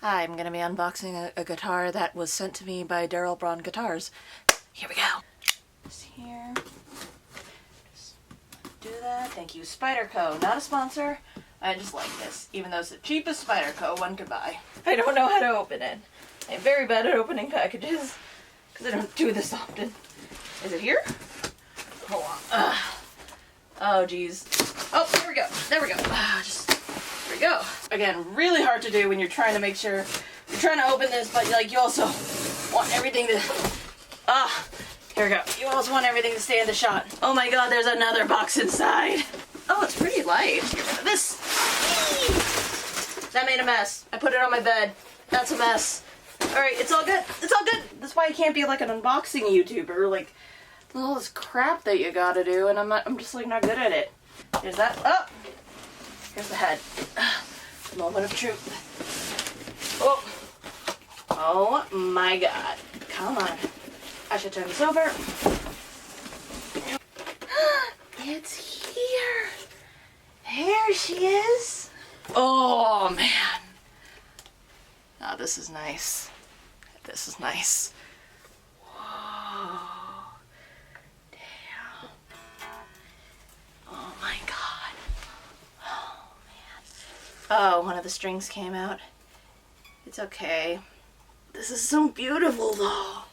Hi, I'm going to be unboxing a guitar that was sent to me by Darrell Braun Guitars. Here we go. Just here. Just do that. Thank you, Spyderco. Not a sponsor. I just like this, even though it's the cheapest Spyderco one could buy. I don't know how to open it. I'm very bad at opening packages because I don't do this often. Is it here? Hold on. Oh, geez. Oh, there we go. There we go. There we go. Again, really hard to do when you're trying to make sure you're trying to open this, but like you also want everything to. Here we go. You also want everything to stay in the shot. Oh my God, there's another box inside. Oh, it's pretty light. Get rid of this. That made a mess. I put it on my bed. That's a mess. All right, it's all good. It's all good. That's why I can't be like an unboxing YouTuber. Like all this crap that you gotta do, and I'm just like not good at it. Here's that. Oh, here's the head. Moment of truth. Oh, oh my God! Come on. I should turn this over. It's here. There she is. Oh man. Oh, this is nice. This is nice. Whoa. Damn. Oh my God. Oh man. Oh, one of the strings came out. It's okay. This is so beautiful though.